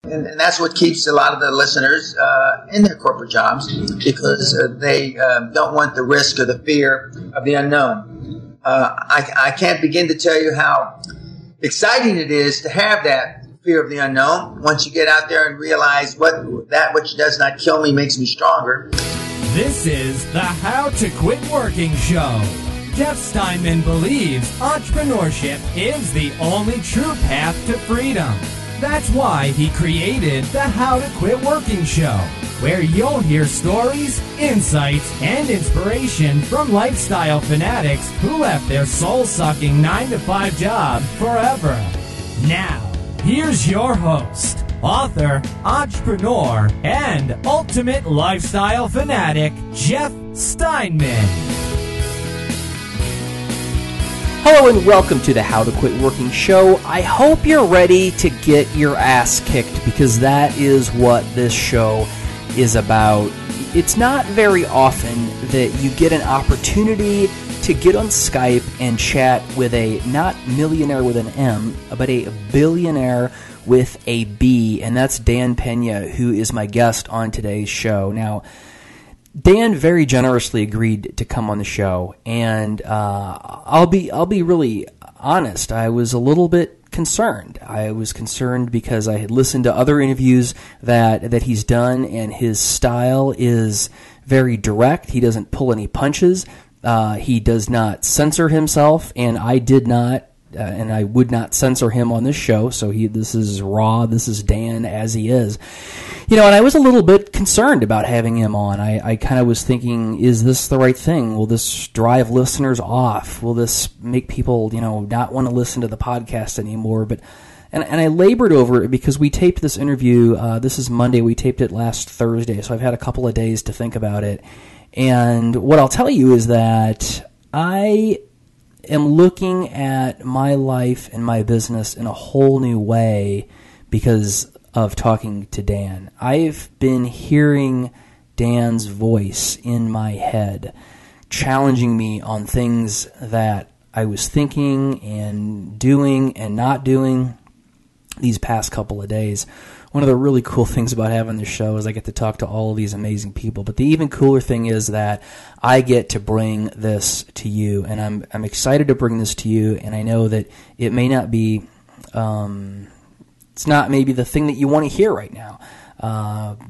And that's what keeps a lot of the listeners in their corporate jobs, because they don't want the risk or the fear of the unknown. I can't begin to tell you how exciting it is to have that fear of the unknown once you get out there and realize that which does not kill me makes me stronger. This is the How to Quit Working Show. Jeff Steinman believes entrepreneurship is the only true path to freedom. That's why he created the How to Quit Working Show, where you'll hear stories, insights, and inspiration from lifestyle fanatics who left their soul-sucking 9-to-5 job forever. Now, here's your host, author, entrepreneur, and ultimate lifestyle fanatic, Jeff Steinman. Hello and welcome to the How to Quit Working Show. I hope you're ready to get your ass kicked, because that is what this show is about. It's not very often that you get an opportunity to get on Skype and chat with a not millionaire with an M, but a billionaire with a B, and that's Dan Pena, who is my guest on today's show. Now, Dan very generously agreed to come on the show, and I'll be really honest. I was a little bit concerned. I was concerned because I had listened to other interviews that he's done, and his style is very direct. He doesn't pull any punches. He does not censor himself, and I did not, and I would not censor him on this show. So this is raw. This is Dan as he is. And I was a little bit concerned about having him on. I kind of was thinking, is this the right thing? Will this drive listeners off? Will this make people, not want to listen to the podcast anymore? And I labored over it because we taped this interview. This is Monday. We taped it last Thursday, so I've had a couple of days to think about it. And what I'll tell you is that I am looking at my life and my business in a whole new way because of talking to Dan. I've been hearing Dan's voice in my head, challenging me on things that I was thinking and doing and not doing these past couple of days. One of the really cool things about having this show is I get to talk to all of these amazing people. But the even cooler thing is that I get to bring this to you, and I'm excited to bring this to you. And I know that it may not be, it's not maybe the thing that you want to hear right now,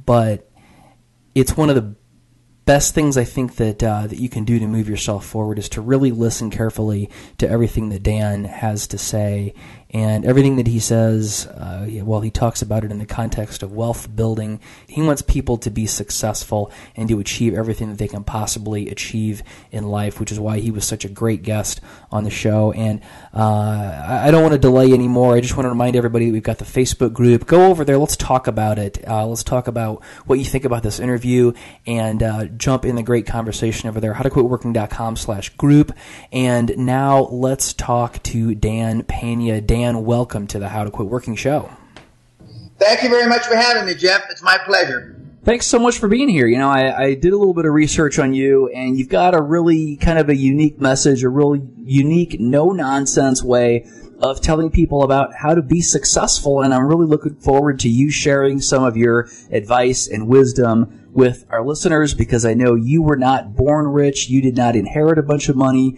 but it's one of the best things I think that you can do to move yourself forward is to really listen carefully to everything that Dan has to say. And everything that he says, he talks about it in the context of wealth building. He wants people to be successful and to achieve everything that they can possibly achieve in life, which is why he was such a great guest on the show. And I don't want to delay anymore. I just want to remind everybody that we've got the Facebook group. Go over there. Let's talk about it. Let's talk about what you think about this interview, and jump in the great conversation over there, howtoquitworking.com/group. And now let's talk to Dan Pena. Dan, welcome to the How to Quit Working Show. Thank you very much for having me, Jeff. It's my pleasure. Thanks so much for being here. I did a little bit of research on you, and you've got a really kind of a unique message, a really unique, no-nonsense way of telling people about how to be successful, and I'm really looking forward to you sharing some of your advice and wisdom with our listeners, because I know you were not born rich, you did not inherit a bunch of money,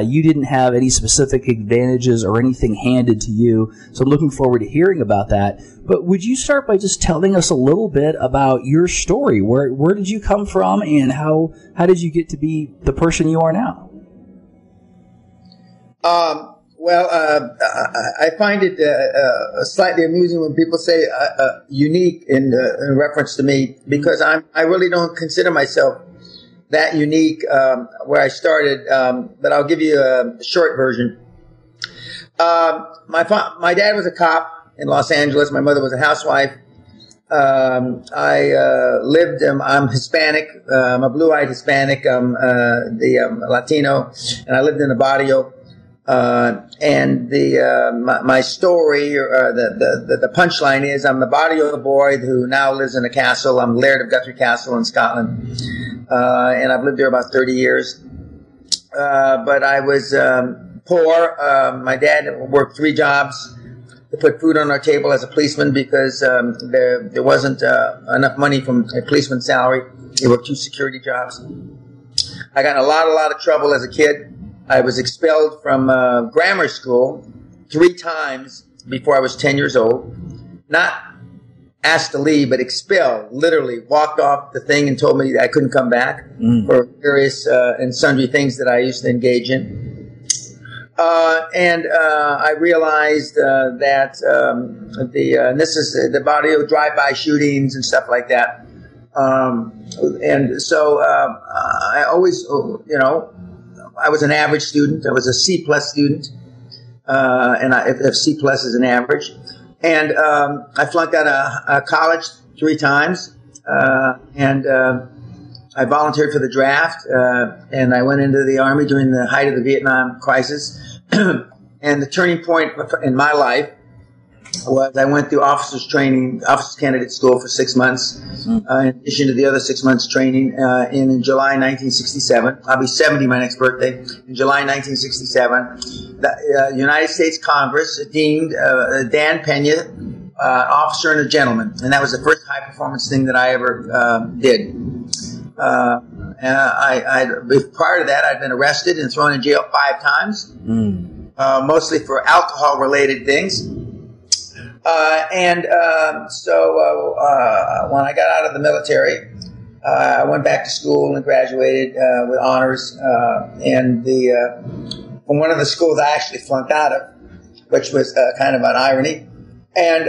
you didn't have any specific advantages or anything handed to you, so I'm looking forward to hearing about that. But would you start by just telling us a little bit about your story? Where did you come from, and how did you get to be the person you are now? I find it slightly amusing when people say unique in reference to me, because I really don't consider myself that unique where I started, but I'll give you a short version. My dad was a cop in Los Angeles. My mother was a housewife. I lived, I'm Hispanic, I'm a blue-eyed Hispanic, I'm Latino, and I lived in the barrio. And my story, the punchline is, I'm the barrio boy who now lives in a castle. I'm Laird of Guthrie Castle in Scotland, and I've lived there about 30 years. But I was poor. My dad worked 3 jobs. to put food on our table as a policeman because there wasn't enough money from a policeman's salary. There were 2 security jobs. I got in a lot of trouble as a kid. I was expelled from grammar school 3 times before I was 10 years old. Not asked to leave, but expelled. Literally walked off the thing and told me I couldn't come back for various and sundry things that I used to engage in. And I realized that and this is the barrio drive-by shootings and stuff like that. And so I always, I was an average student. I was a C+ student, and if C+ is an average. And I flunked out of college 3 times, and I volunteered for the draft, and I went into the Army during the height of the Vietnam crisis. And the turning point in my life was I went through officers candidate school for 6 months, in addition to the other 6 months training in July 1967. I'll be 70 my next birthday. In July 1967, the United States Congress deemed Dan Pena officer and a gentleman, and that was the first high performance thing that I ever did. Prior to that, I'd been arrested and thrown in jail 5 times, mostly for alcohol-related things. So when I got out of the military, I went back to school and graduated with honors. And from one of the schools I actually flunked out of, which was kind of an irony. And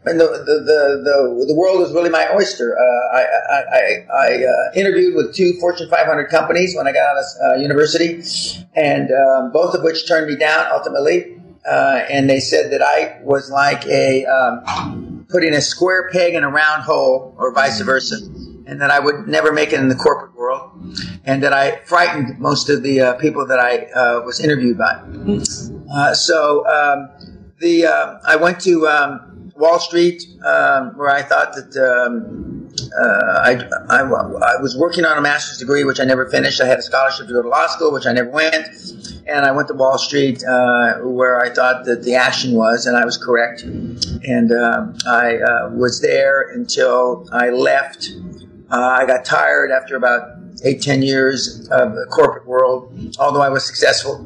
the world was really my oyster. I interviewed with 2 Fortune 500 companies when I got out of university, and both of which turned me down ultimately. And they said that I was like putting a square peg in a round hole, or vice versa, and that I would never make it in the corporate world, and that I frightened most of the people that I was interviewed by. I went to Wall Street, where I thought that I was working on a master's degree, which I never finished. I had a scholarship to go to law school, which I never went. And I went to Wall Street, where I thought that the action was, and I was correct. And I was there until I left. I got tired after about 8-10 years of the corporate world, although I was successful,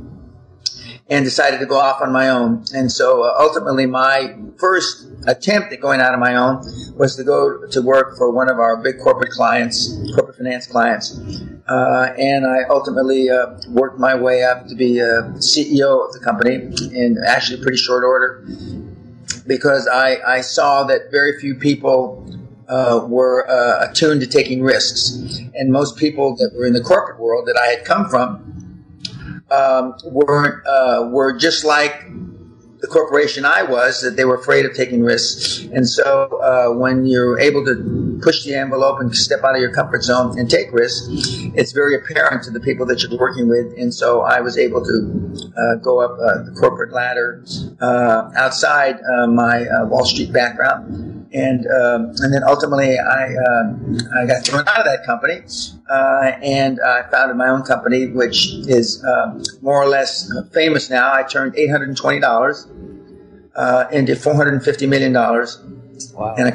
and decided to go off on my own. And so ultimately my first attempt at going out on my own was to go to work for one of our big corporate finance clients. And I ultimately worked my way up to be CEO of the company in actually pretty short order, because I saw that very few people were attuned to taking risks. And most people that were in the corporate world that I had come from were just like the corporation I was, that they were afraid of taking risks. And so when you're able to push the envelope and step out of your comfort zone and take risks, it's very apparent to the people that you're working with. And so I was able to go up the corporate ladder outside my Wall Street background. And then ultimately I got thrown out of that company, and I founded my own company, which is more or less famous now. I turned $820 into $450 million. Wow. in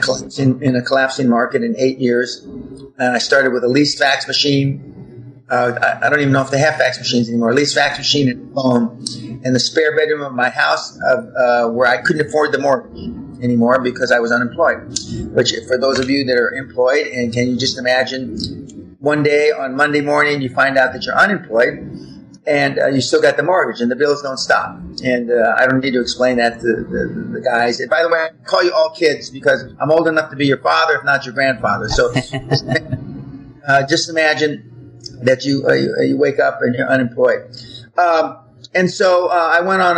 a collapsing market in 8 years. And I started with a leased fax machine. I don't even know if they have fax machines anymore. A leased fax machine and a phone in the spare bedroom of my house, where I couldn't afford the mortgage anymore because I was unemployed. Which, for those of you that are employed, and can you just imagine, one day on Monday morning you find out that you're unemployed, and you still got the mortgage, and the bills don't stop. And I don't need to explain that to the guys. And by the way, I call you all kids because I'm old enough to be your father, if not your grandfather. So just imagine that you wake up and you're unemployed. And so I went on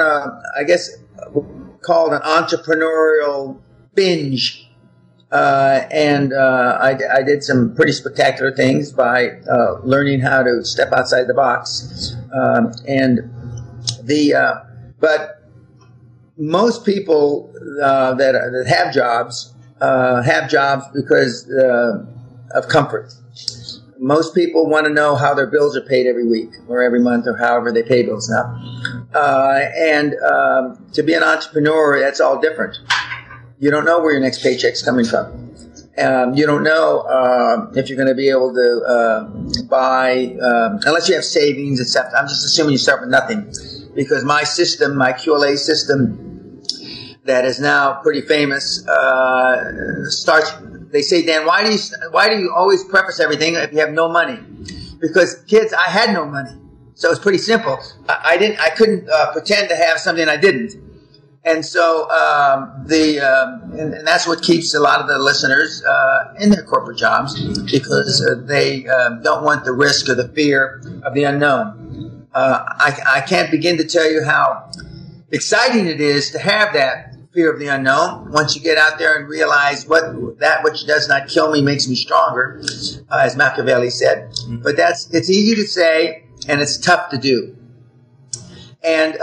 called an entrepreneurial binge. And I did some pretty spectacular things by learning how to step outside the box. But most people that have jobs because of comfort. most people want to know how their bills are paid every week or every month or however they pay bills now. And to be an entrepreneur, that's all different. You don't know where your next paycheck's coming from. You don't know if you're going to be able to buy, unless you have savings, etc. I'm just assuming you start with nothing. Because my system, my QLA system, that is now pretty famous, starts. They say, Dan, why do you always preface everything if you have no money? Because kids, I had no money, so it's pretty simple. I couldn't pretend to have something I didn't, and so and that's what keeps a lot of the listeners in their corporate jobs, because they don't want the risk or the fear of the unknown. I can't begin to tell you how exciting it is to have that fear of the unknown. Once you get out there and realize that which does not kill me makes me stronger, as Machiavelli said. But it's easy to say and it's tough to do. And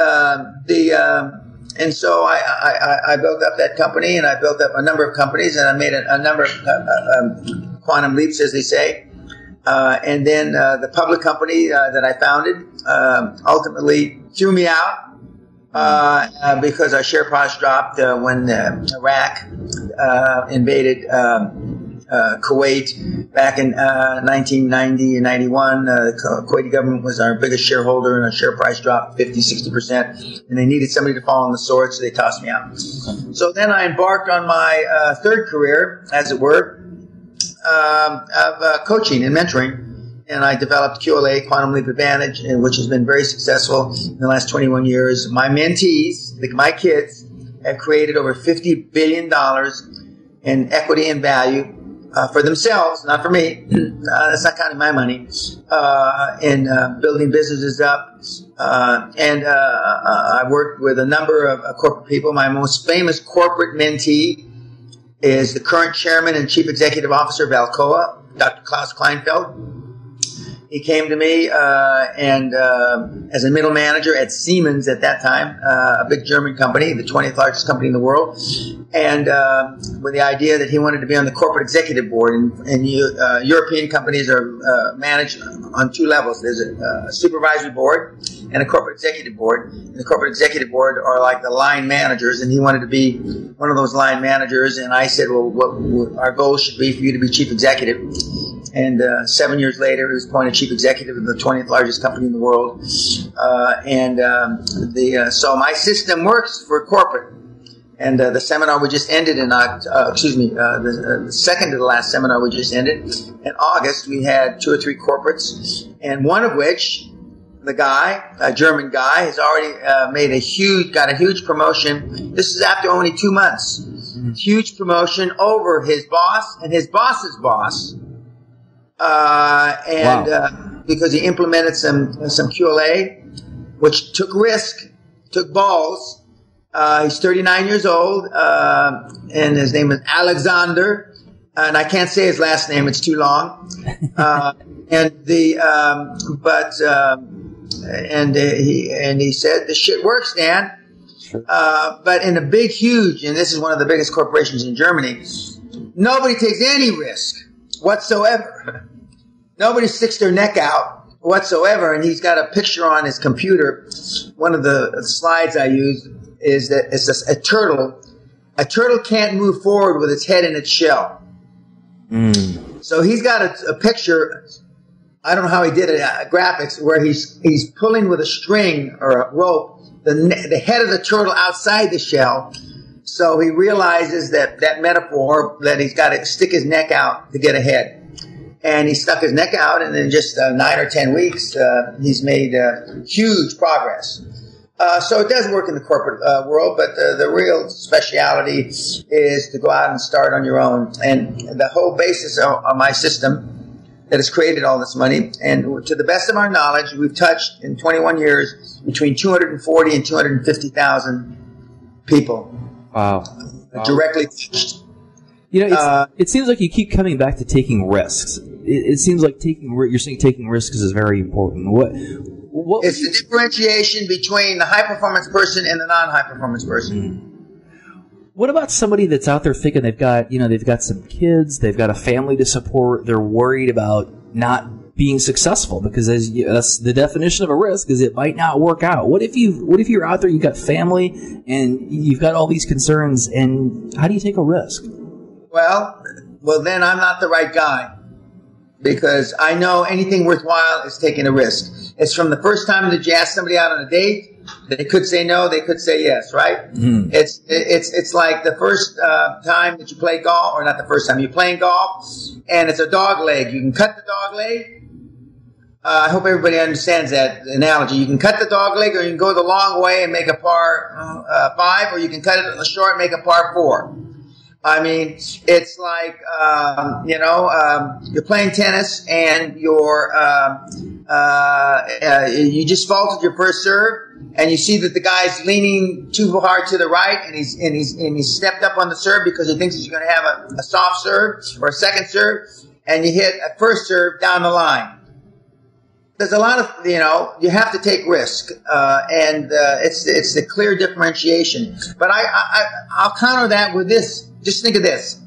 and so I built up that company, and I built up a number of companies, and I made a number of quantum leaps, as they say. And then the public company that I founded ultimately threw me out. Because our share price dropped when Iraq invaded Kuwait back in 1990 and 91. The Kuwaiti government was our biggest shareholder, and our share price dropped 50-60%. And they needed somebody to fall on the sword, so they tossed me out. So then I embarked on my third career, as it were, of coaching and mentoring. And I developed QLA, Quantum Leap Advantage, which has been very successful in the last 21 years. My mentees, my kids, have created over $50 billion in equity and value for themselves, not for me. That's not counting my money. In building businesses up. I worked with a number of corporate people. My most famous corporate mentee is the current chairman and chief executive officer of Alcoa, Dr. Klaus Kleinfeld. He came to me and as a middle manager at Siemens at that time, a big German company, the 20th largest company in the world, and with the idea that he wanted to be on the corporate executive board. And European companies are managed on two levels. There's a supervisory board and a corporate executive board. And the corporate executive board are like the line managers, and he wanted to be one of those line managers. And I said, well, what our goal should be for you to be chief executive. And 7 years later, he was appointed chief executive of the 20th largest company in the world. So my system works for corporate. And the seminar we just ended the second to the last seminar we just ended in August, we had 2 or 3 corporates, and one of which, the guy, a German guy, has already got a huge promotion. This is after only 2 months. Huge promotion over his boss and his boss's boss. Because he implemented some QLA, which took risk, took balls. He's 39 years old, and his name is Alexander, and I can't say his last name; it's too long. He said, "This shit works, Dan." Sure. But in a big, huge, and this is one of the biggest corporations in Germany, nobody takes any risk whatsoever. Nobody sticks their neck out whatsoever, and he's got a picture on his computer. One of the slides I used is that it's a turtle. A turtle can't move forward with its head in its shell. So he's got a picture. I don't know how he did it, graphics, where he's pulling with a string or a rope the head of the turtle outside the shell. So he realizes that metaphor, that he's got to stick his neck out to get ahead. And he stuck his neck out, and in just 9 or 10 weeks, he's made huge progress. So it does work in the corporate world, but the real speciality is to go out and start on your own. And the whole basis of my system that has created all this money, and to the best of our knowledge, we've touched in 21 years between 240 and 250,000 people. Wow. Directly touched. You know, it seems like you keep coming back to taking risks. It seems like you're saying taking risks is very important. What it's the differentiation between the high-performance person and the non-high-performance person. What about somebody that's out there thinking they've got some kids, they've got a family to support, they're worried about, not being successful, because that's the definition of a risk, is it might not work out. What if you're out there, you've got family, and you've got all these concerns, and how do you take a risk? Well, then I'm not the right guy, because I know anything worthwhile is taking a risk. It's from the first time that you ask somebody out on a date. They could say no, they could say yes, right? Mm. It's like the first time that you play golf, or not the first time, you're playing golf, and it's a dog leg. You can cut the dog leg. I hope everybody understands that analogy. You can cut the dog leg, or you can go the long way and make a par 5, or you can cut it on the short and make a par 4. I mean, it's like, you're playing tennis and you just faulted your first serve, and you see that the guy's leaning too hard to the right, and he's stepped up on the serve because he thinks he's going to have a soft serve or a second serve, and you hit a first serve down the line. There's a lot of, you have to take risk, and it's the clear differentiation. But I'll counter that with this. Just think of this.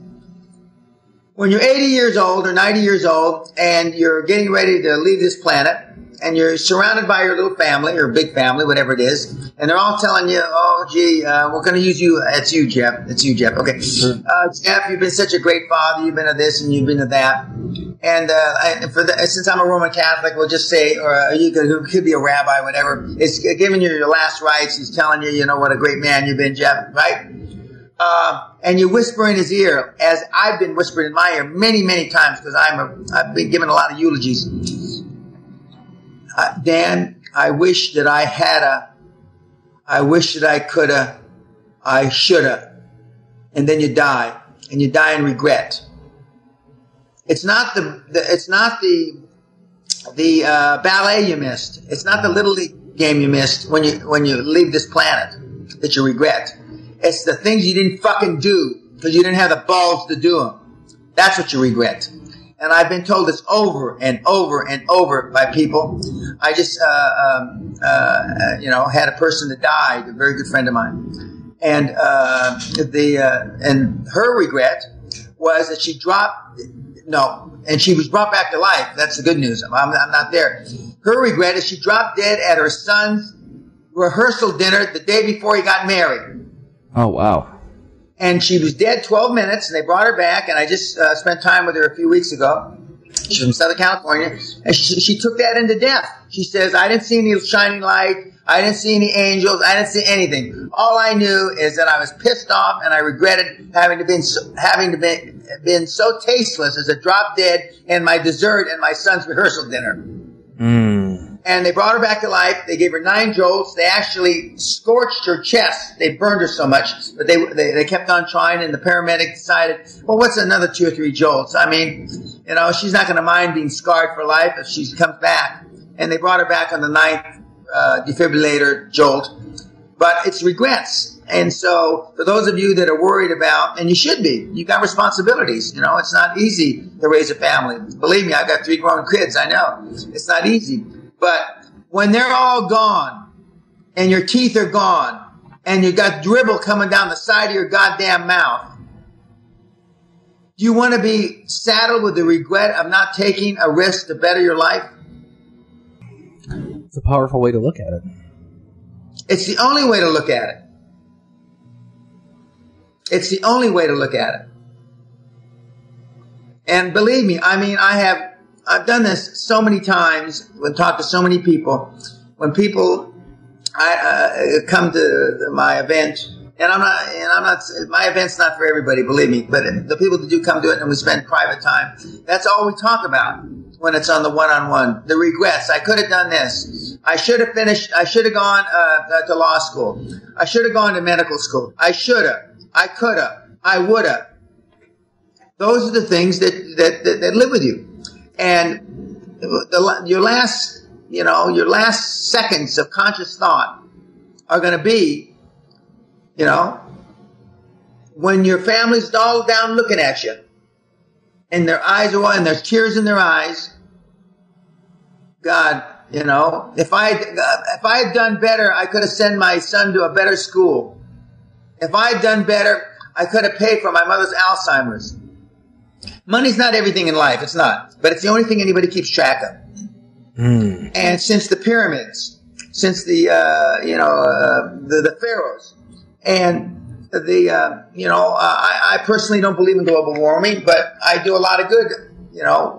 When you're 80 years old or 90 years old, and you're getting ready to leave this planet, and you're surrounded by your little family or big family, whatever it is, and they're all telling you, oh, gee, we're going to use you. It's you, Jeff. It's you, Jeff. Okay. Sure. Jeff, you've been such a great father. You've been to this and you've been to that. And since I'm a Roman Catholic, we'll just say, or you could be a rabbi, whatever. It's giving you your last rites. He's telling you, what a great man you've been, Jeff, right? And you whisper in his ear, as I've been whispered in my ear many, many times, because I've been given a lot of eulogies. Dan, I wish that I wish that I coulda, I shoulda. And then you die, and you die in regret. It's not the ballet you missed. It's not the Little League game you missed when you leave this planet that you regret. It's the things you didn't fucking do because you didn't have the balls to do them. That's what you regret. And I've been told this over and over and over by people. I just, had a person that died, a very good friend of mine. And, and her regret was that she was brought back to life. That's the good news. I'm not there. Her regret is she dropped dead at her son's rehearsal dinner the day before he got married. Oh, wow. And she was dead 12 minutes, and they brought her back, and I just spent time with her a few weeks ago. She's from Southern California, and she took that into death. She says, I didn't see any shining light. I didn't see any angels. I didn't see anything. All I knew is that I was pissed off, and I regretted having been so tasteless as a drop dead in my dessert and my son's rehearsal dinner. Mm. And they brought her back to life. They gave her 9 jolts. They actually scorched her chest. They burned her so much, but they kept on trying, and the paramedic decided, well, what's another 2 or 3 jolts? I mean, she's not going to mind being scarred for life if she comes back. And they brought her back on the 9th defibrillator jolt. But it's regrets. And so for those of you that are worried about, and you should be, you got responsibilities. It's not easy to raise a family. Believe me, I've got 3 grown kids. I know it's not easy. But when they're all gone, and your teeth are gone, and you got dribble coming down the side of your goddamn mouth, do you want to be saddled with the regret of not taking a risk to better your life? It's a powerful way to look at it. It's the only way to look at it. It's the only way to look at it. And believe me, I mean, I've done this so many times when talked to so many people. When people come to my event, and I'm not. My event's not for everybody, believe me. But the people that do come to it, and we spend private time, that's all we talk about when it's on the one-on-one. The regrets. I could have done this. I should have finished. I should have gone to law school. I should have gone to medical school. I should have. I could have. I would have. Those are the things that live with you. And your last seconds of conscious thought are going to be, when your family's all down looking at you, and their eyes are, and there's tears in their eyes. God, if I had done better, I could have sent my son to a better school. If I had done better, I could have paid for my mother's Alzheimer's. Money's not everything in life. It's not. But it's the only thing anybody keeps track of. And since the pyramids, since the pharaohs, and I personally don't believe in global warming, but I do a lot of good,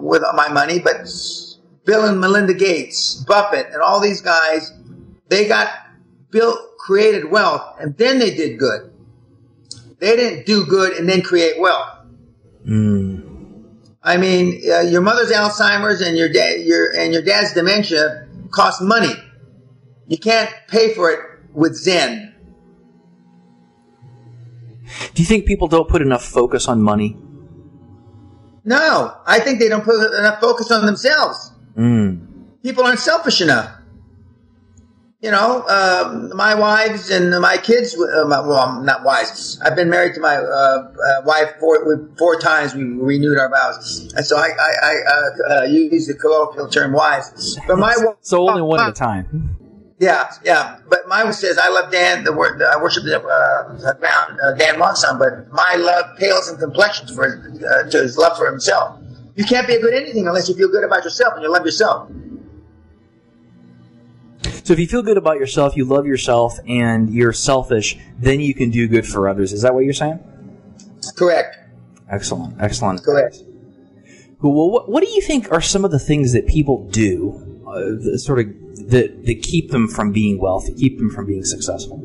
with my money. But Bill and Melinda Gates, Buffett, and all these guys, they created wealth, and then they did good. They didn't do good and then create wealth. I mean, your mother's Alzheimer's and your dad's dementia cost money. You can't pay for it with Zen. Do you think people don't put enough focus on money? No, I think they don't put enough focus on themselves. People aren't selfish enough. My wives and my kids, well, not wives. I've been married to my wife four times. We renewed our vows. And so I use the colloquial term wives. But my wife, so only one at a time. Yeah. But my wife says, I love Dan. I worship Dan Monson, but my love pales in complexion to his love for himself. You can't be a good anything unless you feel good about yourself and you love yourself. So if you feel good about yourself, you love yourself, and you're selfish, then you can do good for others. Is that what you're saying? Correct. Excellent. Correct. Well, what do you think are some of the things that people do that keep them from being wealthy, keep them from being successful?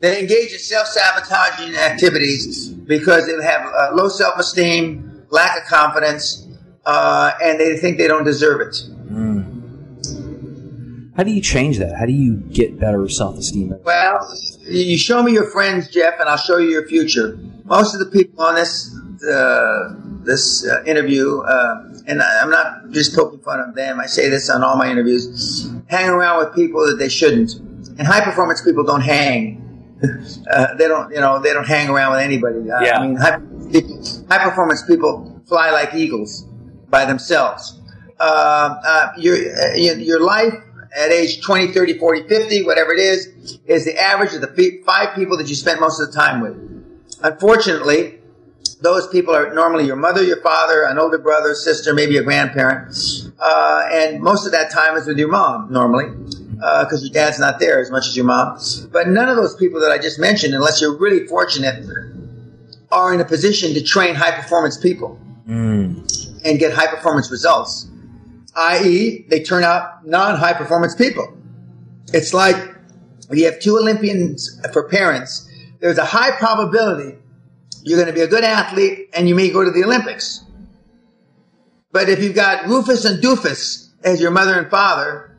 They engage in self-sabotaging activities because they have low self-esteem, lack of confidence, and they think they don't deserve it. How do you change that? How do you get better self-esteem? Well, you show me your friends, Jeff, and I'll show you your future. Most of the people on this interview, and I'm not just poking fun of them, I say this on all my interviews, hang around with people that they shouldn't. And high-performance people don't hang. They don't hang around with anybody. I mean, high-performance people fly like eagles by themselves. Your life at age 20, 30, 40, 50, whatever it is the average of the 5 people that you spend most of the time with. Unfortunately, those people are normally your mother, your father, an older brother, sister, maybe a grandparent. And most of that time is with your mom, normally, because your dad's not there as much as your mom. But none of those people that I just mentioned, unless you're really fortunate, are in a position to train high-performance people and get high-performance results. I.e., they turn out non-high-performance people. It's like you have 2 Olympians for parents. There's a high probability you're going to be a good athlete and you may go to the Olympics. But if you've got Rufus and Doofus as your mother and father,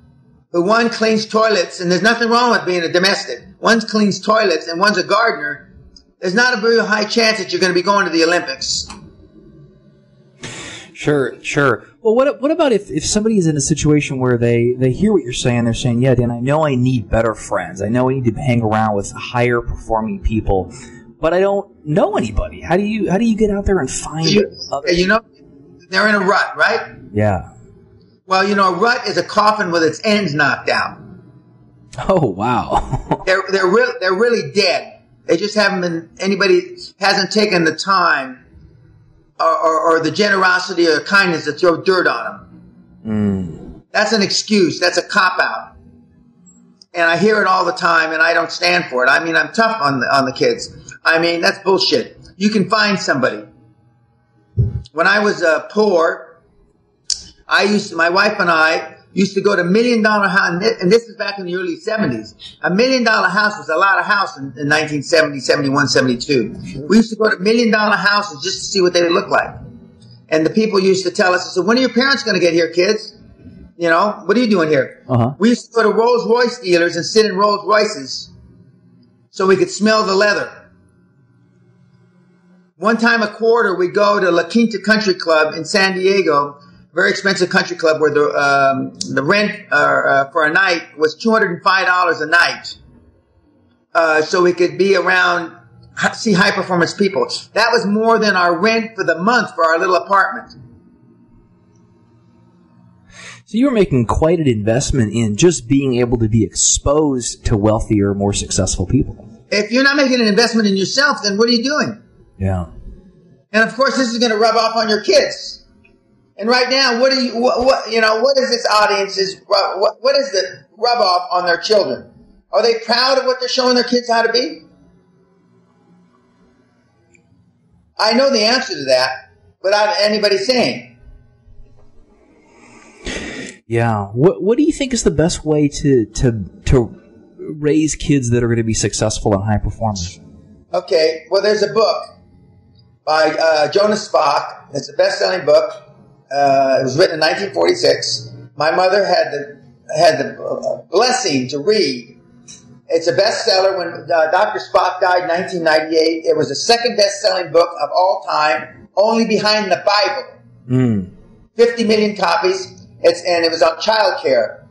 who one cleans toilets, and there's nothing wrong with being a domestic. One cleans toilets and one's a gardener, there's not a very high chance that you're going to be going to the Olympics. Sure. Well, what about if somebody is in a situation where they hear what you're saying, they're saying, yeah, Dan, I know I need better friends. I know I need to hang around with higher performing people, but I don't know anybody. How do you get out there and find others? They're in a rut, right? Yeah. Well, a rut is a coffin with its ends knocked out. Oh, wow. They're really dead. They just anybody hasn't taken the time or the generosity or kindness to throw dirt on them. That's an excuse. That's a cop-out. And I hear it all the time, and I don't stand for it. I mean, I'm tough on the kids. I mean, that's bullshit. You can find somebody. When I was poor, my wife and I used to go to $1 Million House, and this is back in the early 70s. $1 Million House was a lot of house in 1970, 71, 72. We used to go to $1 Million houses just to see what they looked like. And the people used to tell us, when are your parents going to get here, kids? What are you doing here? We used to go to Rolls Royce dealers and sit in Rolls Royces so we could smell the leather. One time a quarter, we'd go to La Quinta Country Club in San Diego, very expensive country club where the rent for a night was $205 a night. So we could be around, see high-performance people. That was more than our rent for the month for our little apartment. So you were making quite an investment in just being able to be exposed to wealthier, more successful people. If you're not making an investment in yourself, then what are you doing? Yeah. And of course, this is going to rub off on your kids. And right now, what is this audience's, what is the rub off on their children? Are they proud of what they're showing their kids how to be? I know the answer to that without anybody saying. Yeah. What do you think is the best way to raise kids that are going to be successful and high performers? Okay. Well, there's a book by Jonas Spock. It's a best-selling book. It was written in 1946. My mother had the blessing to read. It's a bestseller. When Dr. Spock died in 1998, it was the second best-selling book of all time, only behind the Bible. 50 million copies. And it was on child care.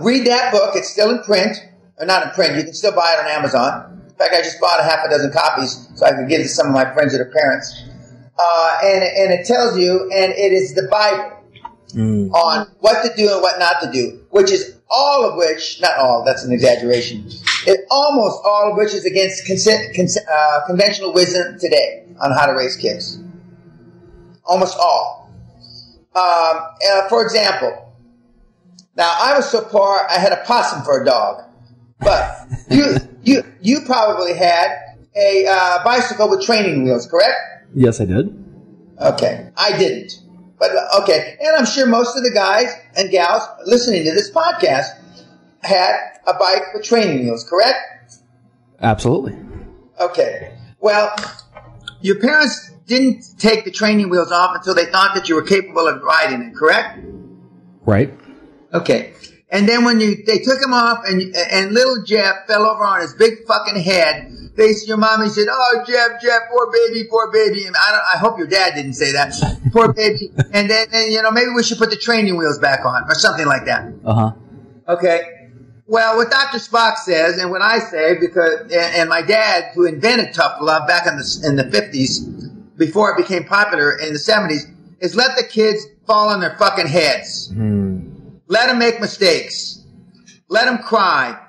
Read that book. It's still in print. Or not in print. You can still buy it on Amazon. In fact, I just bought a half a dozen copies so I could give to some of my friends that are parents. And it tells you, and it is the Bible on what to do and what not to do, which is all of which, not all, that's an exaggeration, almost all of which is against conventional wisdom today on how to raise kids. Almost all. For example, now I was so poor I had a possum for a dog, but you probably had a bicycle with training wheels, correct? Yes, I did. Okay, I didn't. But okay, and I'm sure most of the guys and gals listening to this podcast had a bike with training wheels, correct? Absolutely. Okay. Well, your parents didn't take the training wheels off until they thought that you were capable of riding it, correct? Right. Okay. And then when they took them off and little Jeff fell over on his big fucking head, your mommy said, "Oh, Jeff, poor baby." And I hope your dad didn't say that. Poor baby. And then, maybe we should put the training wheels back on or something like that. Uh-huh. Okay. Well, what Dr. Spock says and what I say, and my dad, who invented tough love back in the 50s, before it became popular in the 70s, is let the kids fall on their fucking heads. Let them make mistakes. Let them cry.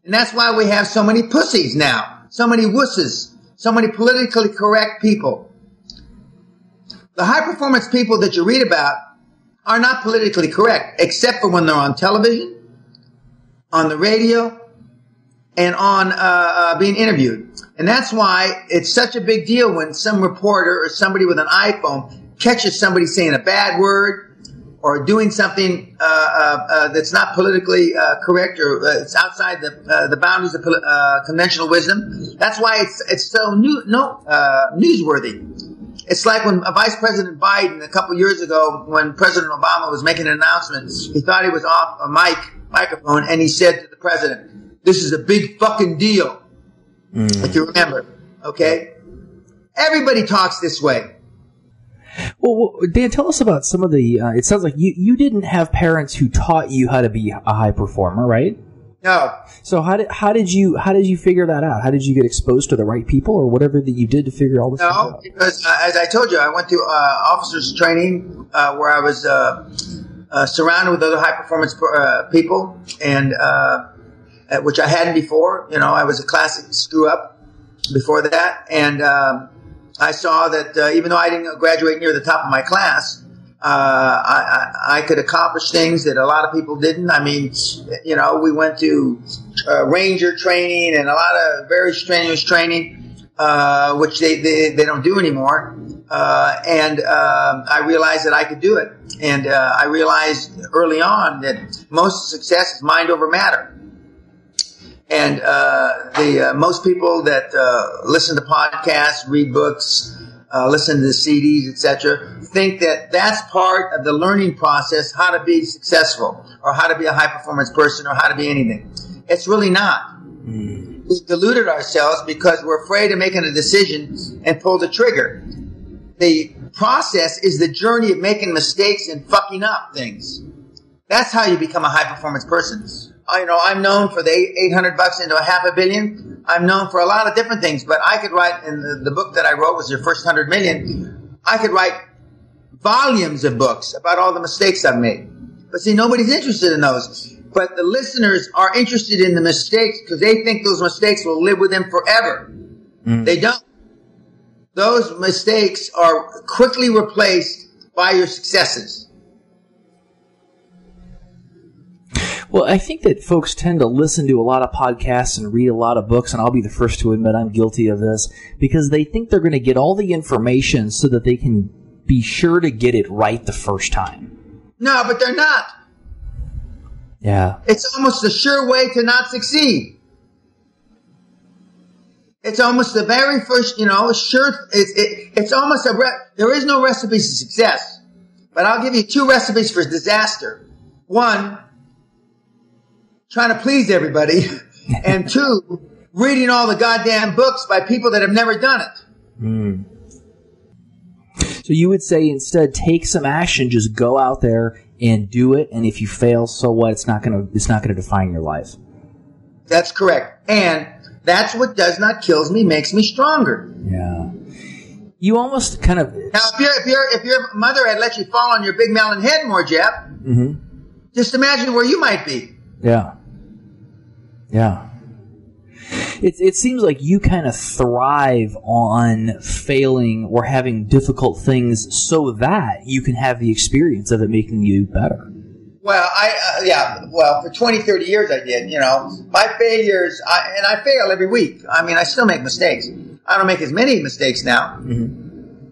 And that's why we have so many pussies now, so many wusses, so many politically correct people. The high-performance people that you read about are not politically correct, except for when they're on television, on the radio, and on being interviewed. And that's why it's such a big deal when some reporter or somebody with an iPhone catches somebody saying a bad word or doing something that's not politically correct or it's outside the boundaries of conventional wisdom. That's why it's so newsworthy. It's like when Vice President Biden a couple years ago, when President Obama was making an announcement, he thought he was off a microphone, and he said to the president, "This is a big fucking deal." If you remember, okay? Everybody talks this way. Well, Dan, tell us about some of the. It sounds like you didn't have parents who taught you how to be a high performer, right? No. So how did you figure that out? How did you get exposed to the right people, or whatever that you did to figure all this out? No, because as I told you, I went to officers training where I was surrounded with other high performance people, and which I hadn't before. I was a classic screw up before that, and I saw that even though I didn't graduate near the top of my class, I could accomplish things that a lot of people didn't. I mean, we went to ranger training and a lot of very strenuous training, which they don't do anymore. And I realized that I could do it. And I realized early on that most success is mind over matter. And most people that listen to podcasts, read books, listen to the CDs, etc., think that that's part of the learning process, how to be successful, or how to be a high-performance person, or how to be anything. It's really not. We've deluded ourselves because we're afraid of making a decision and pull the trigger. The process is the journey of making mistakes and fucking up things. That's how you become a high-performance person. I'm known for the $800 into a $500 million. I'm known for a lot of different things, but I could write, in the book that I wrote was your first 100 million. I could write volumes of books about all the mistakes I've made. But see, nobody's interested in those. But the listeners are interested in the mistakes because they think those mistakes will live with them forever. They don't. those mistakes are quickly replaced by your successes. Well, I think that folks tend to listen to a lot of podcasts and read a lot of books, and I'll be the first to admit I'm guilty of this, because they think they're going to get all the information so that they can be sure to get it right the first time. No, but they're not. Yeah. It's almost a sure way to not succeed. It's almost the very first, sure. It's almost there is no recipe for success, but I'll give you 2 recipes for disaster. 1, trying to please everybody, and 2, reading all the goddamn books by people that have never done it. So you would say instead, take some action, just go out there and do it, and if you fail, so what? It's not going to define your life. That's correct, and that's what does not kills me, makes me stronger. Yeah. You almost kind of now. If your mother had let you fall on your big melon head more, Jeff, just imagine where you might be. Yeah. Yeah. It seems like you kind of thrive on failing or having difficult things so that you can have the experience of it making you better. Well, for 20, 30 years I did, My failures, and I fail every week. I mean, I still make mistakes. I don't make as many mistakes now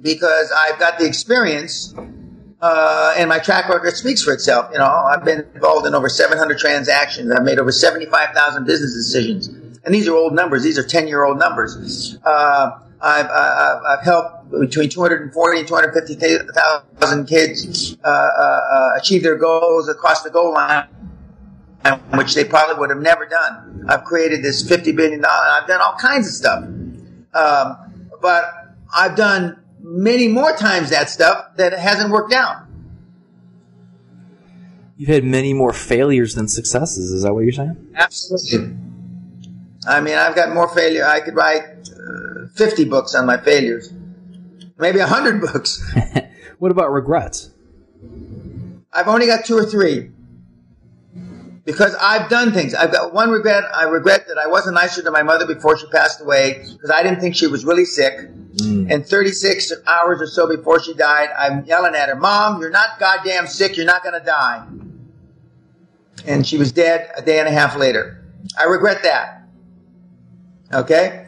because I've got the experience and my track record speaks for itself. I've been involved in over 700 transactions. I've made over 75,000 business decisions. And these are old numbers. These are 10-year-old numbers. I've helped between 240 and 250,000 kids achieve their goals across the goal line, which they probably would have never done. I've created this $50 billion. I've done all kinds of stuff. But I've done many more times that stuff that hasn't worked out. You've had many more failures than successes. Is that what you're saying? Absolutely. I mean, I've got more failure. I could write 50 books on my failures. Maybe 100 books. What about regrets? I've only got 2 or 3. Because I've done things. I've got one regret. I regret that I wasn't nicer to my mother before she passed away because I didn't think she was really sick. And 36 hours or so before she died, I'm yelling at her, "Mom, you're not goddamn sick. You're not going to die." And she was dead a day and a half later. I regret that. Okay?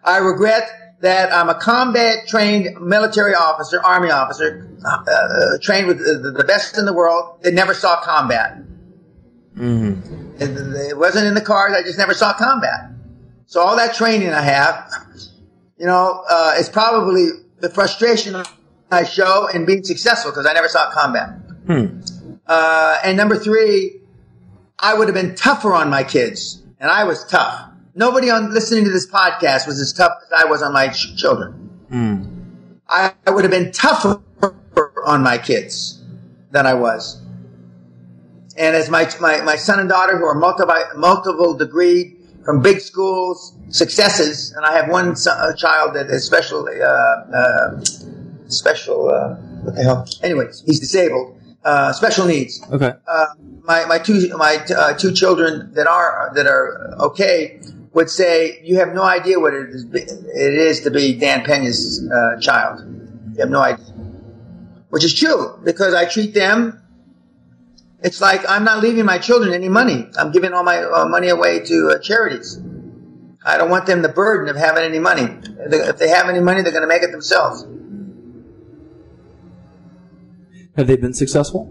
I regret that I'm a combat-trained military officer, Army officer, trained with the best in the world that never saw combat. It wasn't in the cards. I just never saw combat. So all that training I have, is probably the frustration I show in being successful because I never saw combat. And number 3, I would have been tougher on my kids, and I was tough. Nobody on listening to this podcast was as tough as I was on my children. I would have been tougher on my kids than I was. And as my son and daughter, who are multiple degree from big schools, successes, and I have one child that is special, what the hell? Anyways, he's disabled, special needs. Okay. My two children that are okay would say, "You have no idea what it is to be Dan Pena's child. You have no idea," which is true because I treat them. It's like I'm not leaving my children any money. I'm giving all my money away to charities. I don't want them the burden of having any money. If they have any money, they're going to make it themselves. Have they been successful?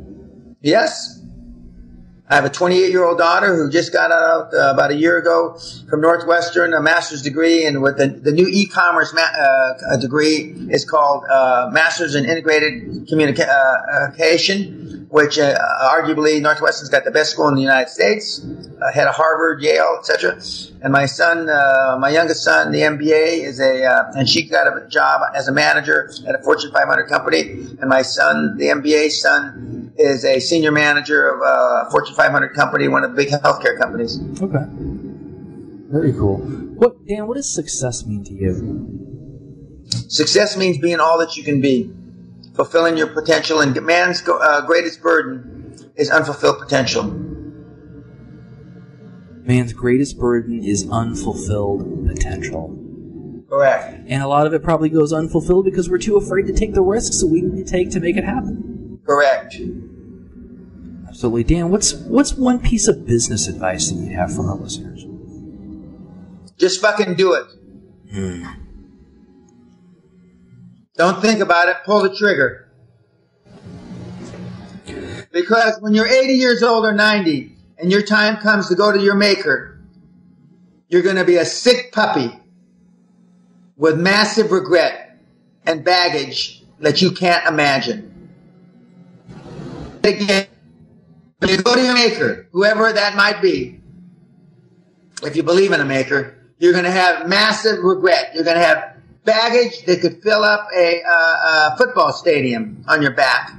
Yes. I have a 28-year-old daughter who just got out about a year ago from Northwestern, a master's degree, and with the new e-commerce degree is called Master's in Integrated Communication, which arguably Northwestern's got the best school in the United States, head of Harvard, Yale, etc. And my son, my youngest son, the MBA is and she got a job as a manager at a Fortune 500 company. And my son, the MBA son, is a senior manager of a Fortune 500 company, one of the big healthcare companies. Okay. Very cool. Dan, what does success mean to you? Success means being all that you can be, fulfilling your potential, and man's greatest burden is unfulfilled potential. Man's greatest burden is unfulfilled potential. Correct. And a lot of it probably goes unfulfilled because we're too afraid to take the risks that we need to take to make it happen. Correct. Absolutely. Dan, what's one piece of business advice that you'd have for our listeners? Just fucking do it. Don't think about it. Pull the trigger. Because when you're 80 years old or 90 and your time comes to go to your maker, you're going to be a sick puppy with massive regret and baggage that you can't imagine. Again, when you go to your maker, whoever that might be, if you believe in a maker, you're going to have massive regret. You're going to have baggage that could fill up a football stadium on your back.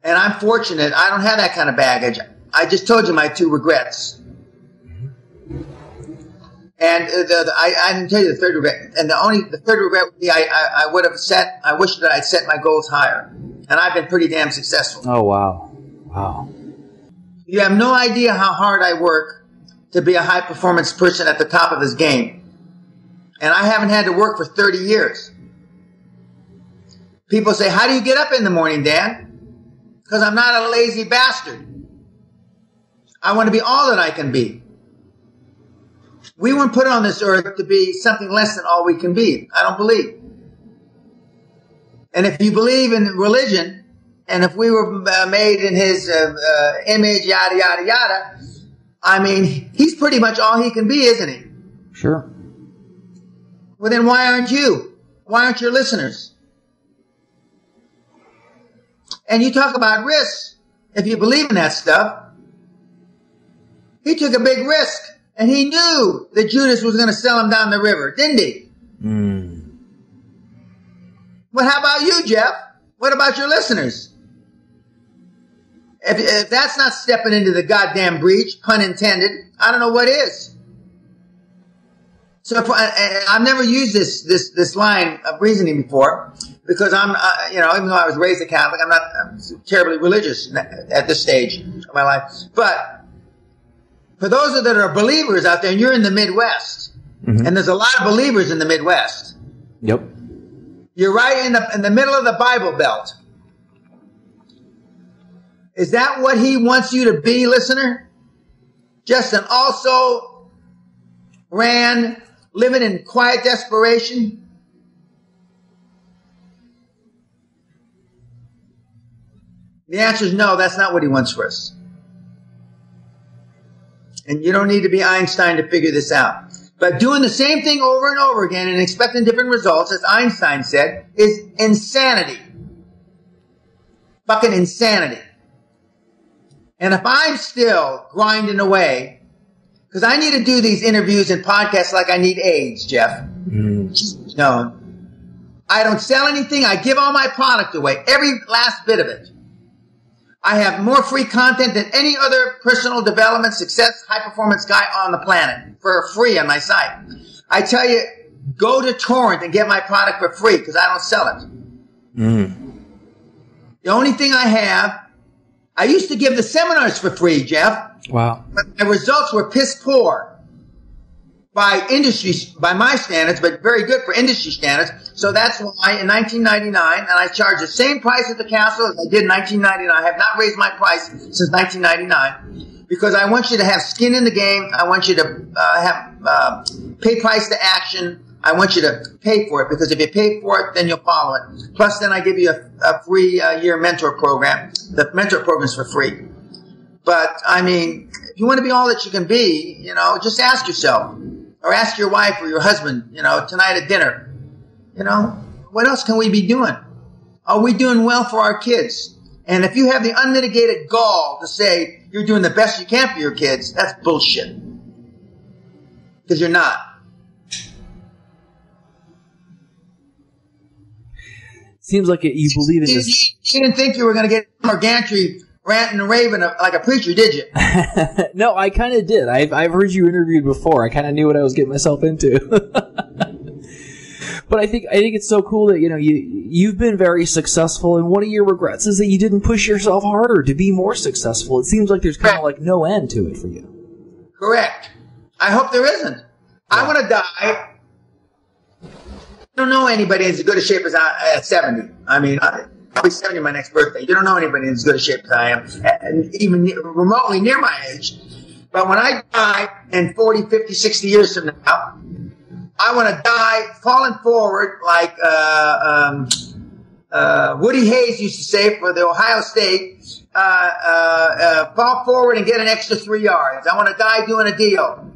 And I'm fortunate. I don't have that kind of baggage. I just told you my 2 regrets. And I didn't tell you the third regret. And the third regret would be I wish that I'd set my goals higher. And I've been pretty damn successful. Oh, wow. Wow. You have no idea how hard I work to be a high-performance person at the top of his game. And I haven't had to work for 30 years. People say, how do you get up in the morning, Dan? Because I'm not a lazy bastard. I want to be all that I can be. We weren't put on this earth to be something less than all we can be. I don't believe. And if you believe in religion, and if we were made in his image, yada, yada, yada, I mean, he's pretty much all he can be, isn't he? Sure. Well, then why aren't you? Why aren't your listeners? And you talk about risks. If you believe in that stuff, he took a big risk. And he knew that Judas was going to sell him down the river, didn't he? But how about you, Jeff? What about your listeners? If that's not stepping into the goddamn breach, pun intended, I don't know what is. So I've never used this line of reasoning before because I'm even though I was raised a Catholic, I'm terribly religious at this stage of my life. But for those that are believers out there, and you're in the Midwest, and there's a lot of believers in the Midwest. Yep. You're right in the middle of the Bible Belt. Is that what he wants you to be, listener? Just an also ran, living in quiet desperation? The answer is no, that's not what he wants for us. And you don't need to be Einstein to figure this out. But doing the same thing over and over again and expecting different results, as Einstein said, is insanity. Fucking insanity. And if I'm still grinding away, because I need to do these interviews and podcasts like I need AIDS, Jeff. No. I don't sell anything. I give all my product away. Every last bit of it. I have more free content than any other personal development, success, high-performance guy on the planet for free on my site. I tell you, go to Torrent and get my product for free because I don't sell it. The only thing I have, I used to give the seminars for free, Jeff. Wow. But my results were piss poor by my standards, but very good for industry standards. So that's why in 1999, and I charged the same price at the castle as I did in 1999. I have not raised my price since 1999 because I want you to have skin in the game. I want you to have pay price to action. I want you to pay for it because if you pay for it, then you'll follow it. Plus, then I give you a free year mentor program. The mentor program is for free. But, I mean, if you want to be all that you can be, just ask yourself. Or ask your wife or your husband, tonight at dinner, what else can we be doing? Are we doing well for our kids? And if you have the unmitigated gall to say you're doing the best you can for your kids, that's bullshit. Because you're not. Seems like you believe in this. You didn't think you were going to get more gantry ranting and raving like a preacher, did you? No, I kind of did. I've heard you interviewed before. I kind of knew what I was getting myself into. But I think it's so cool that you've been very successful, and one of your regrets is that you didn't push yourself harder to be more successful. It seems like there's kind of like no end to it for you. Correct. I hope there isn't. Yeah. I want to die don't know anybody in as good a shape as I at 70. I mean, I'll be 70 my next birthday. You don't know anybody in as good a shape as I am, and even remotely near my age. But when I die in 40, 50, 60 years from now, I want to die falling forward like Woody Hayes used to say for the Ohio State, fall forward and get an extra 3 yards. I want to die doing a deal.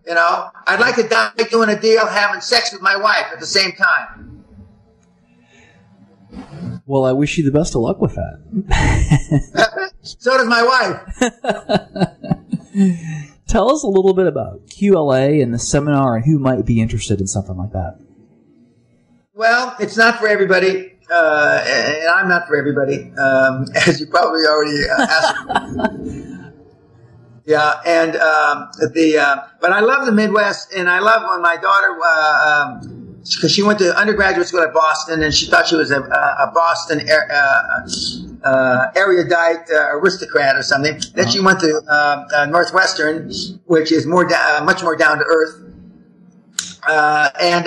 You know, I'd like to die doing a deal, having sex with my wife at the same time. Well, I wish you the best of luck with that. So does my wife. Tell us a little bit about QLA and the seminar and who might be interested in something like that. Well, it's not for everybody, and I'm not for everybody, as you probably already asked. Yeah, and but I love the Midwest, and I love when my daughter, because she went to undergraduate school at Boston, and she thought she was a Boston erudite aristocrat or something. Then she went to Northwestern, which is much more down to earth. And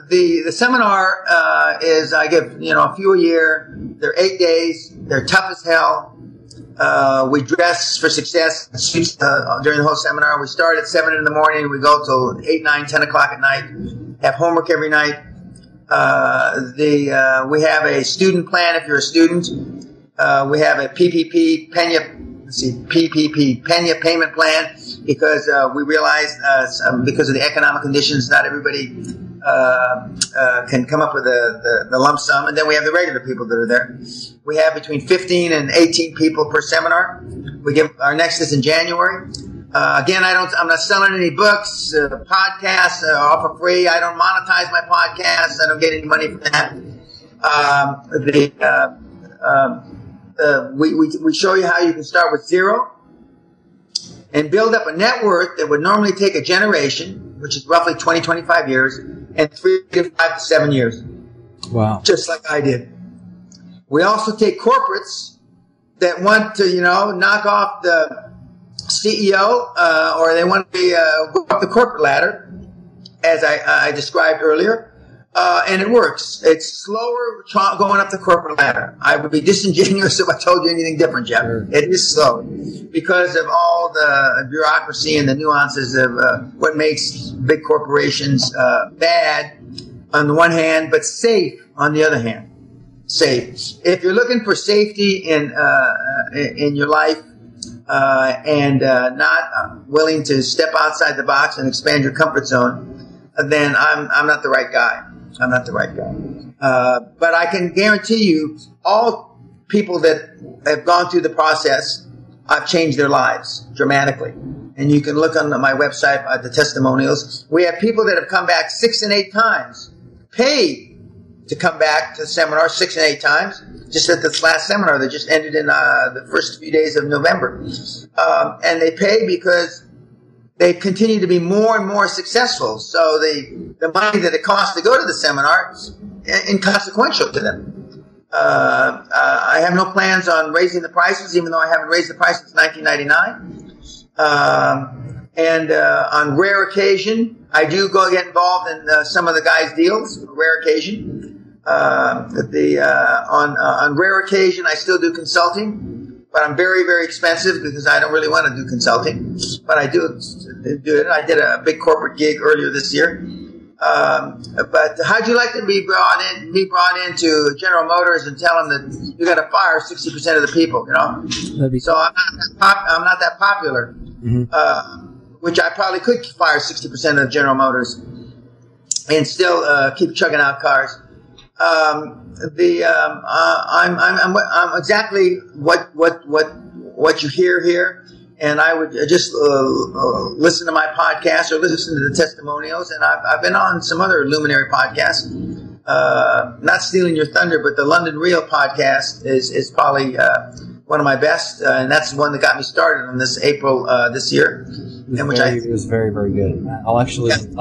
the seminar is, I give a few a year. They're 8 days. They're tough as hell. We dress for success during the whole seminar. We start at 7 in the morning. We go till 8, 9, 10 o'clock at night. Have homework every night. We have a student plan if you're a student. We have a Pena payment plan because we realize because of the economic conditions, not everybody can come up with the lump sum. And then we have the regular people that are there. We have between 15 and 18 people per seminar. We give our next is in January. Again, I'm not selling any books, podcasts, all for free. I don't monetize my podcasts. I don't get any money from that. We show you how you can start with zero and build up a net worth that would normally take a generation, which is roughly 20, 25 years, and 3 to 5 to 7 years. Wow. Just like I did. We also take corporates that want to, knock off the CEO, or they want to go up the corporate ladder, as I described earlier. And it works. It's slower going up the corporate ladder. I would be disingenuous if I told you anything different, Jeff. Sure. It is slow because of all the bureaucracy and the nuances of what makes big corporations bad on the one hand, but safe on the other hand. Safe. If you're looking for safety in your life and not willing to step outside the box and expand your comfort zone, then I'm not the right guy. I'm not the right guy. But I can guarantee you all people that have gone through the process, I've changed their lives dramatically. And you can look on my website at the testimonials. We have people that have come back 6 and 8 times, paid to come back to the seminar 6 and 8 times. Just at this last seminar that just ended in the first few days of November. And they pay because they continue to be more and more successful. So the money that it costs to go to the seminar is inconsequential to them. I have no plans on raising the prices, even though I haven't raised the price since 1999. And on rare occasion, I do get involved in some of the guys' deals. Rare occasion. On rare occasion, I still do consulting. But I'm very, very expensive because I don't really want to do consulting. But I do it. I did a big corporate gig earlier this year. But how'd you like to be brought into General Motors and tell them that you got to fire 60% of the people? So I'm not that popular. Mm-hmm. Which I probably could fire 60% of General Motors and still keep chugging out cars. I'm exactly what you hear here, and I would just listen to my podcast or listen to the testimonials. And I've been on some other luminary podcasts. Not stealing your thunder, but the London Real podcast is probably one of my best, and that's the one that got me started on this April this year. It was very, very good. I'll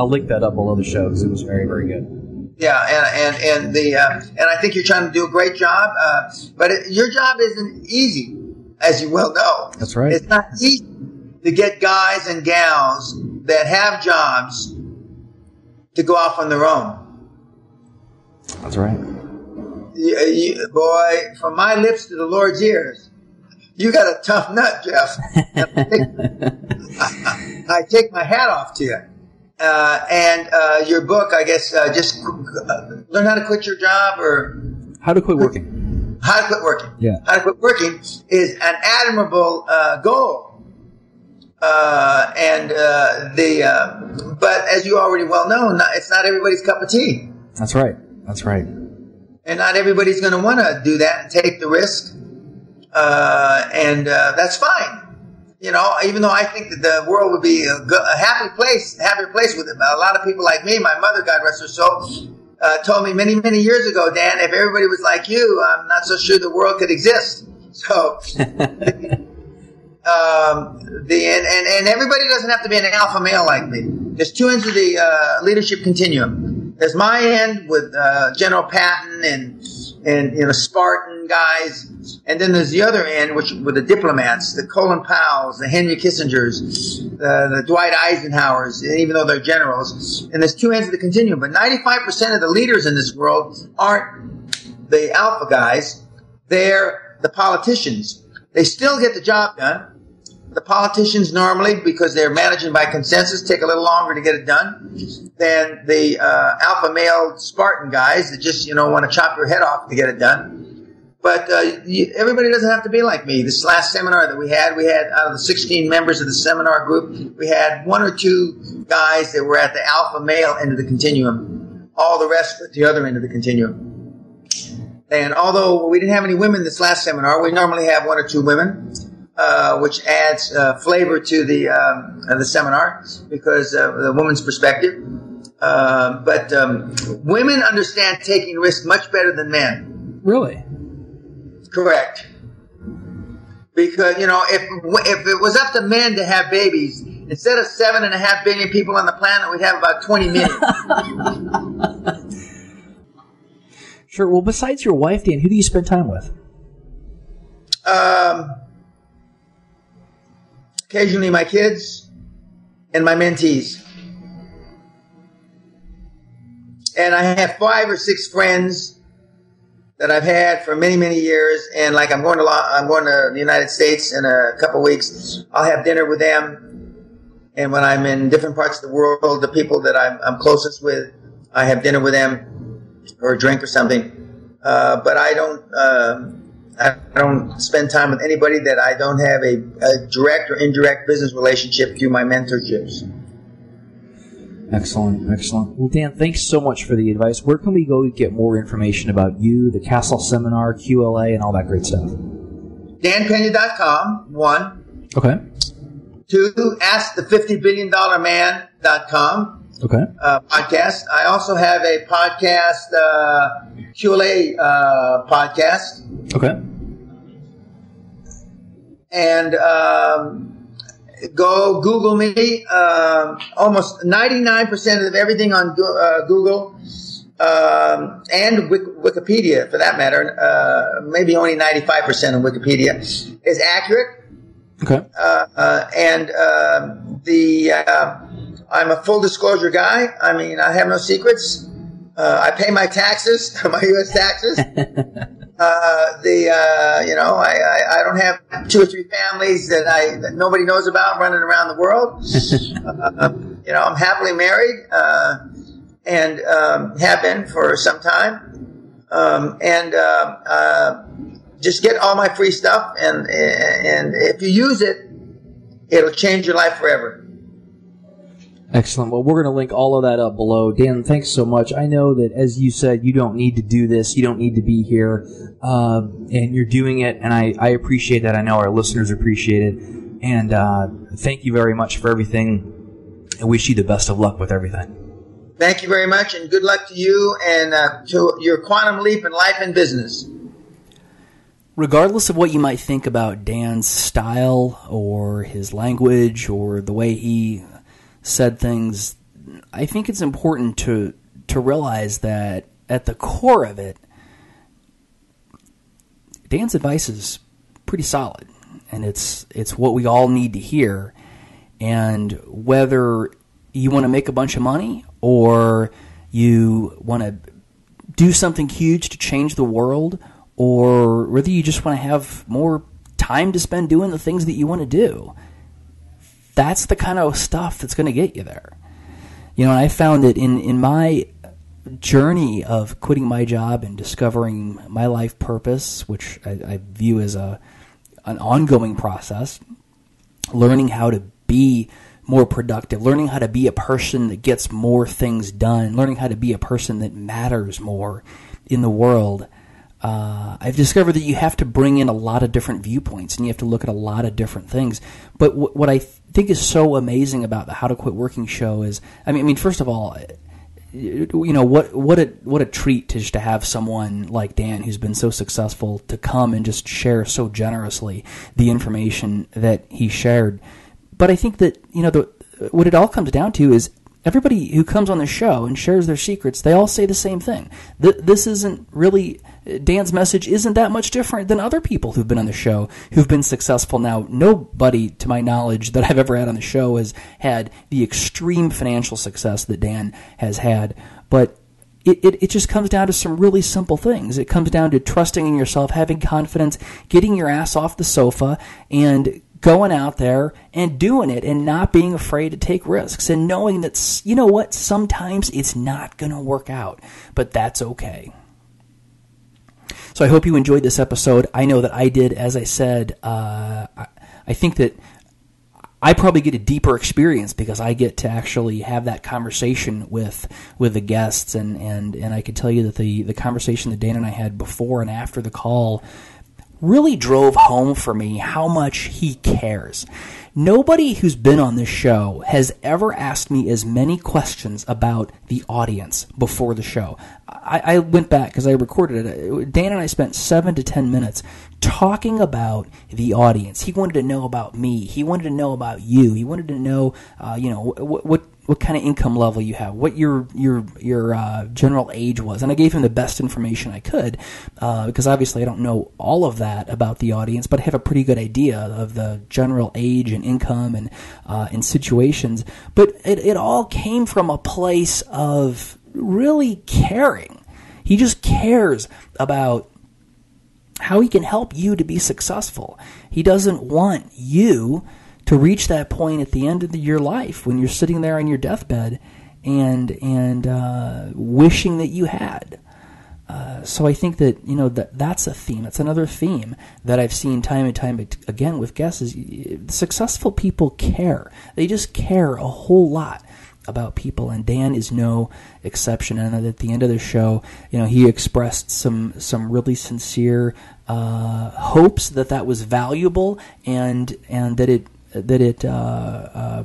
link that up below the show because it was very, very good. Yeah, and I think you're trying to do a great job, but your job isn't easy, as you well know. That's right. It's not easy to get guys and gals that have jobs to go off on their own. That's right. Boy, from my lips to the Lord's ears, you got a tough nut, Jeff. I take my hat off to you. And your book, I guess, just learn how to quit your job, or How to Quit Working. How to Quit Working. Yeah. How to Quit Working is an admirable goal. But as you already well know, it's not everybody's cup of tea. That's right. That's right. And not everybody's going to want to do that and take the risk. That's fine. You know, even though I think that the world would be a happier place with it. A lot of people like me, my mother, God rest her soul, told me many, many years ago, Dan, if everybody was like you, I'm not so sure the world could exist. So, and everybody doesn't have to be an alpha male like me. There's two ends of the leadership continuum. There's my end with General Patton and Spartan guys, and then there's the other end, which with the diplomats, the Colin Powells, the Henry Kissingers, the Dwight Eisenhowers, even though they're generals. And there's two ends of the continuum. But 95% of the leaders in this world aren't the alpha guys; they're the politicians. They still get the job done. The politicians normally, because they're managing by consensus, take a little longer to get it done than the alpha male Spartan guys that just, want to chop your head off to get it done. But everybody doesn't have to be like me. This last seminar that we had out of the 16 members of the seminar group, we had one or two guys that were at the alpha male end of the continuum. All the rest were at the other end of the continuum. And although we didn't have any women this last seminar, we normally have one or two women. Which adds flavor to the seminar because of the woman's perspective. But women understand taking risks much better than men. Really? Correct. Because, if it was up to men to have babies, instead of 7.5 billion people on the planet, we'd have about 20 million. Sure. Well, besides your wife, Dan, who do you spend time with? Occasionally my kids and my mentees. And I have 5 or 6 friends that I've had for many, many years. And like I'm going to the United States in a couple of weeks. I'll have dinner with them. And when I'm in different parts of the world, the people that I'm closest with, I have dinner with them or a drink or something. But I don't spend time with anybody that I don't have a direct or indirect business relationship through my mentorships. Excellent, excellent. Well, Dan, thanks so much for the advice. Where can we go to get more information about you, the Castle Seminar, QLA, and all that great stuff? DanPena.com, 1. Okay. 2, AskThe50BillionDollarMan.com. Okay. Podcast. I also have a podcast, QLA podcast. Okay. And go Google me. Almost 99% of everything on Google and Wikipedia, for that matter, maybe only 95% of Wikipedia is accurate. Okay. I'm a full disclosure guy. I mean, I have no secrets. I pay my taxes, my U.S. taxes. I don't have 2 or 3 families that nobody knows about running around the world. I'm happily married, and have been for some time. Just get all my free stuff, and if you use it, it'll change your life forever. Excellent. Well, we're going to link all of that up below. Dan, thanks so much. I know that, as you said, you don't need to do this. You don't need to be here. And you're doing it, and I appreciate that. I know our listeners appreciate it. And thank you very much for everything. I wish you the best of luck with everything. Thank you very much, and good luck to you and to your quantum leap in life and business. Regardless of what you might think about Dan's style or his language or the way he said things, I think it's important to realize that at the core of it, Dan's advice is pretty solid, and it's what we all need to hear. And whether you want to make a bunch of money or you want to do something huge to change the world, or whether you just want to have more time to spend doing the things that you want to do. That's the kind of stuff that's going to get you there. And I found that in my journey of quitting my job and discovering my life purpose, which I view as an ongoing process, learning how to be more productive, learning how to be a person that gets more things done, learning how to be a person that matters more in the world, I've discovered that you have to bring in a lot of different viewpoints and you have to look at a lot of different things. But what I think is so amazing about the How to Quit Working show is, I mean, first of all, what a treat to just to have someone like Dan, who's been so successful, to come and just share so generously the information that he shared. But I think that what it all comes down to is everybody who comes on the show and shares their secrets, they all say the same thing. This isn't really, Dan's message isn't that much different than other people who've been on the show who've been successful. Now, nobody, to my knowledge, that I've ever had on the show has had the extreme financial success that Dan has had. But it just comes down to some really simple things. It comes down to trusting in yourself, having confidence, getting your ass off the sofa, and going out there and doing it and not being afraid to take risks and knowing that, sometimes it's not going to work out, but that's okay. So I hope you enjoyed this episode. I know that I did. As I said, I think that I probably get a deeper experience because I get to actually have that conversation with the guests, and I can tell you that the conversation that Dan and I had before and after the call really drove home for me how much he cares. Nobody who's been on this show has ever asked me as many questions about the audience before the show. I went back because I recorded it. Dan and I spent 7 to 10 minutes talking about the audience. He wanted to know about me. He wanted to know about you. He wanted to know, what kind of income level you have, what your general age was, and I gave him the best information I could because obviously I don't know all of that about the audience, but I have a pretty good idea of the general age and income and situations. But it all came from a place of really caring. He just cares about how he can help you to be successful. He doesn't want you to reach that point at the end of your life when you're sitting there on your deathbed and wishing that you had. So I think that that's a theme. That's another theme that I've seen time and time again with guests is successful people care. They just care a whole lot about people, and Dan is no exception. And at the end of the show, he expressed some really sincere hopes that was valuable and that it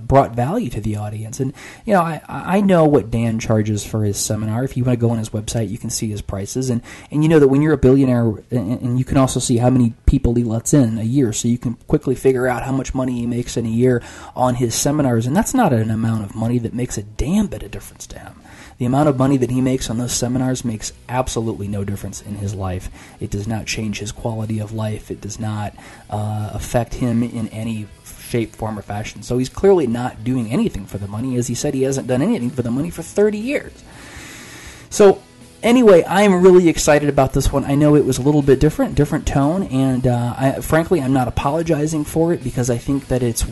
brought value to the audience. And I know what Dan charges for his seminar. If you want to go on his website, you can see his prices, and you know that when you're a billionaire, and you can also see how many people he lets in a year, so you can quickly figure out how much money he makes in a year on his seminars. And that's not an amount of money that makes a damn bit of difference to him. The amount of money that he makes on those seminars makes absolutely no difference in his life. It does not change his quality of life. It does not affect him in any shape, form, or fashion. So he's clearly not doing anything for the money. As he said, he hasn't done anything for the money for 30 years. So anyway, I'm really excited about this one. I know it was a little bit different tone, and frankly, I'm not apologizing for it because I think that it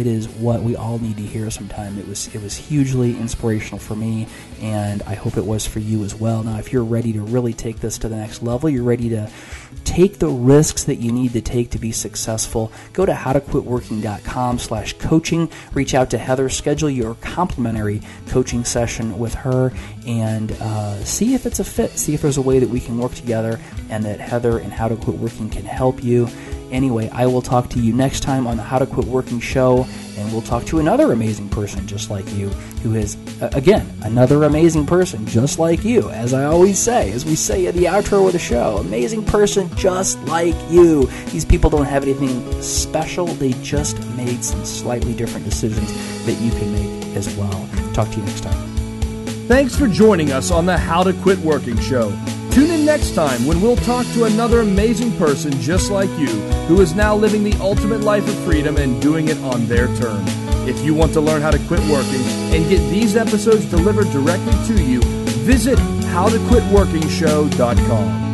is what we all need to hear sometime. It was hugely inspirational for me, and I hope it was for you as well. Now, if you're ready to really take this to the next level, you're ready to take the risks that you need to take to be successful, go to howtoquitworking.com/coaching, reach out to Heather, schedule your complimentary coaching session with her, and see if it's a fit, see if there's a way that we can work together and that Heather and How to Quit Working can help you. Anyway, I will talk to you next time on the How to Quit Working show, and we'll talk to another amazing person just like you, who is, again, another amazing person just like you, as I always say, as we say at the outro of the show, amazing person just like you. These people don't have anything special, they just made some slightly different decisions that you can make as well. Talk to you next time. Thanks for joining us on the How to Quit Working show. Tune in next time when we'll talk to another amazing person just like you who is now living the ultimate life of freedom and doing it on their terms. If you want to learn how to quit working and get these episodes delivered directly to you, Visit howtoquitworkingshow.com.